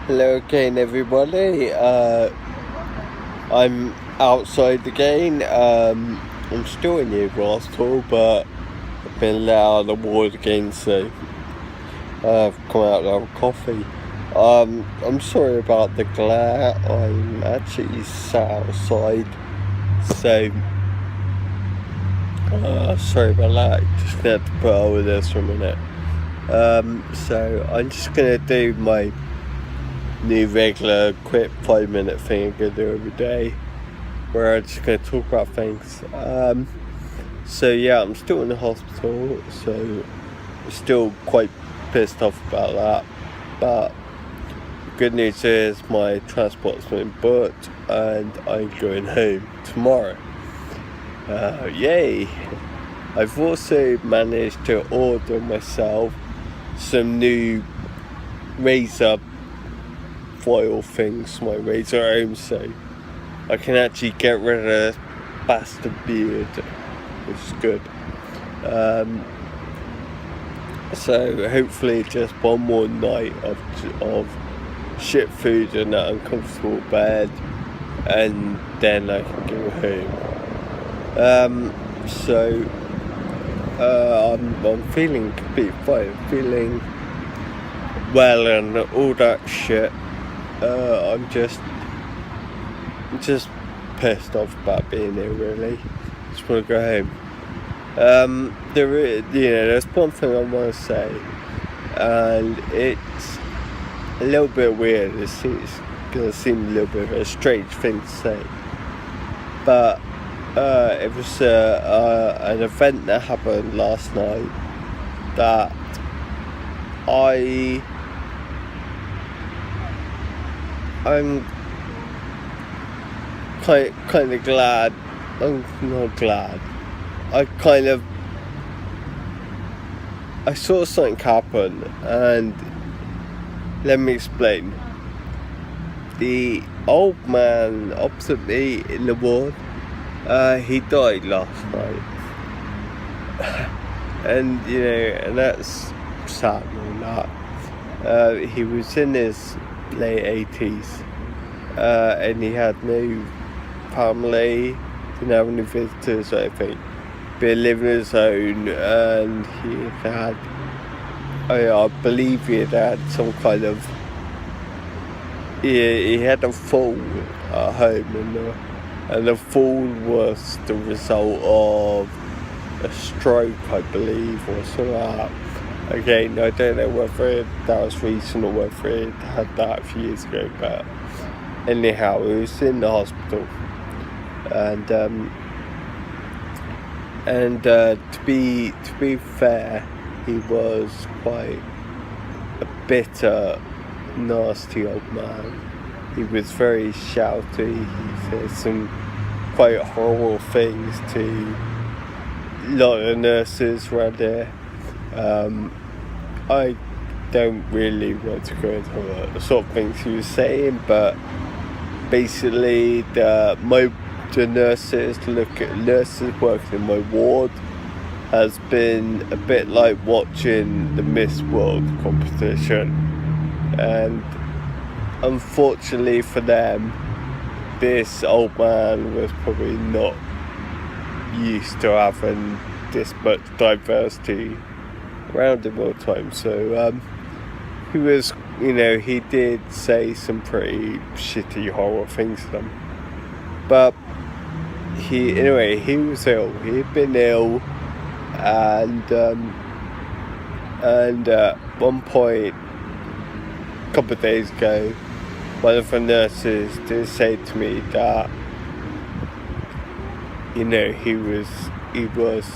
Hello again, everybody. I'm outside again. I'm still in the Làst, but I've been let out of the ward again, so I've come out to have a coffee. I'm sorry about the glare. I'm actually sat outside, so sorry about that. Just had to put over this for a minute. So I'm just gonna do my new regular quick 5-minute thing I'm gonna do every day, where I'm just gonna talk about things. So yeah, I'm still in the hospital, so I'm still quite pissed off about that. But the good news is my transport's been booked and I'm going home tomorrow. Yay! I've also managed to order myself some new razor foil things for my razor home, so I can actually get rid of this bastard beard, which is good. So hopefully just one more night of shit food and an uncomfortable bed, and then I can go home. I'm feeling completely fine. I'm feeling well and all that shit. I'm just pissed off about being here, really. Just want to go home. There's one thing I want to say, and it's a little bit weird. It's gonna seem a little bit of a strange thing to say, but it was an event that happened last night that I'm kind of glad. I'm not glad. I saw something happen, and let me explain. The old man opposite me in the ward, he died last night, and and that's sad and all that. He was in his late 80s, and he had no family, didn't have any visitors or anything, but living on his own, and he had, I believe he had some kind of, he had a fall at home, and the fall was the result of a stroke, I believe, or something like that. Again, I don't know whether that was recent or whether he had that a few years ago, but anyhow, he was in the hospital, and to be fair, he was quite a bitter, nasty old man. He was very shouty. He said some quite horrible things to a lot of the nurses around there. I don't really want to go into the sort of things he was saying, but basically the nurses working in my ward has been a bit like watching the Miss World competition, and unfortunately for them, this old man was probably not used to having this much diversity around him all the time. So he was, he did say some pretty shitty, horrible things to them. But he was ill. He'd been ill, and at one point, a couple of days ago, one of the nurses did say to me that he was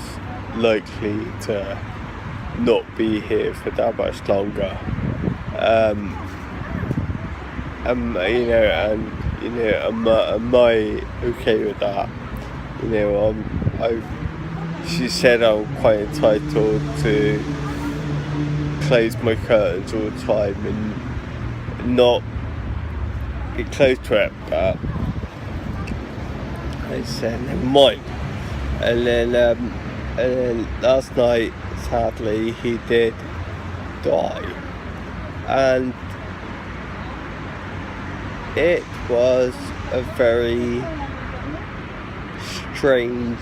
likely to not be here for that much longer. Am I okay with that? She said I'm quite entitled to close my curtains all the time and not get close to it, but I said never mind. And then last night, sadly, he did die, and it was a very strange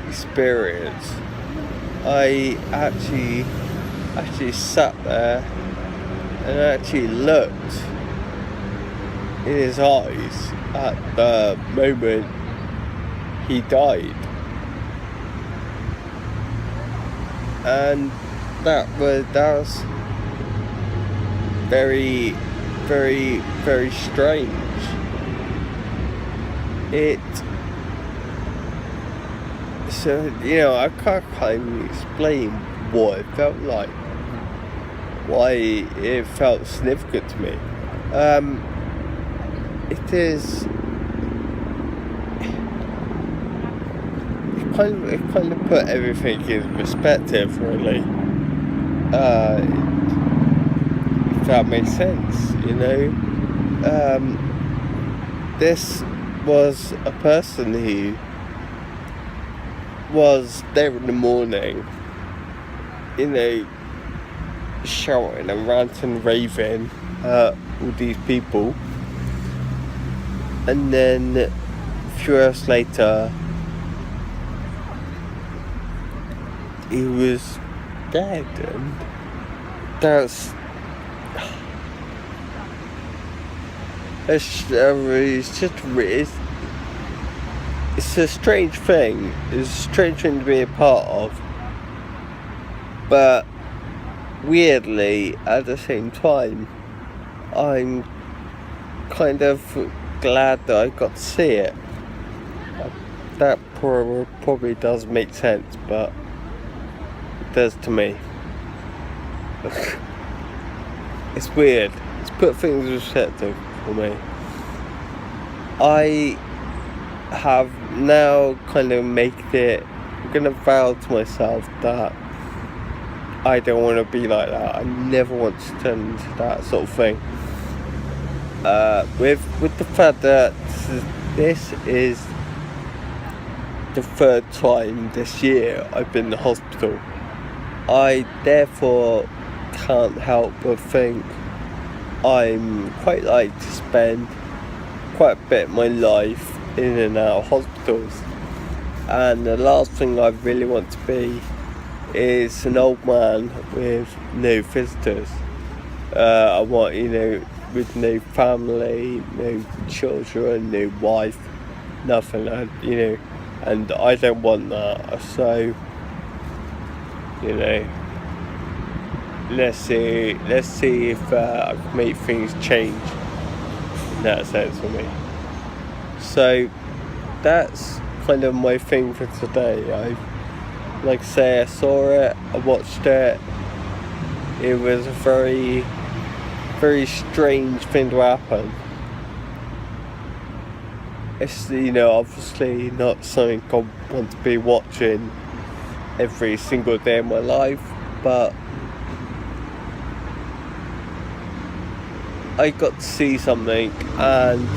experience. I actually sat there and actually looked in his eyes at the moment he died, and that was very, very, very strange. So, I can't kind of explain what it felt like, why it felt significant to me. It kind of put everything in perspective, really. If that makes sense, This was a person who was there in the morning, shouting and ranting, raving at all these people, and then a few hours later he was dead, and it's a strange thing. It's a strange thing to be a part of, but weirdly, at the same time, I'm kind of glad that I got to see it. That probably does make sense, but it does to me. It's weird. It's put things in perspective for me. I have now kind of I'm gonna vow to myself that I don't want to be like that. I never want to turn into that sort of thing. With the fact that this is the third time this year I've been in the hospital, I therefore can't help but think I'm quite like to spend quite a bit of my life in and out of hospitals, and the last thing I really want to be is an old man with no visitors. I want, with no family, no children, no wife, nothing, and I don't want that. So, let's see if I can make things change in that sense for me. So that's kind of my thing for today. Like I say, I saw it, I watched it. It was a very, very strange thing to happen. It's, obviously not something I want to be watching every single day of my life, but I got to see something, and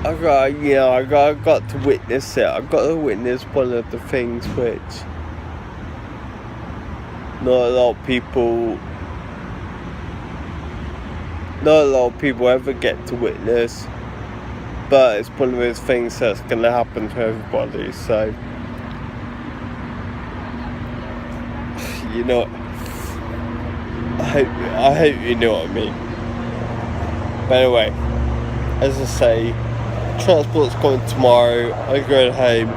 I got to witness it. I got to witness one of the things which not a lot of people ever get to witness, but it's one of those things that's going to happen to everybody. So, I hope you know what I mean. But anyway, as I say, transport's coming tomorrow. I'm going home,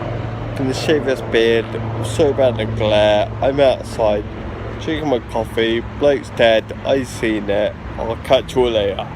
gonna shave this beard. I'm sorry about the glare. I'm outside drinking my coffee. Bloke's dead. I've seen it. I'll catch you all later.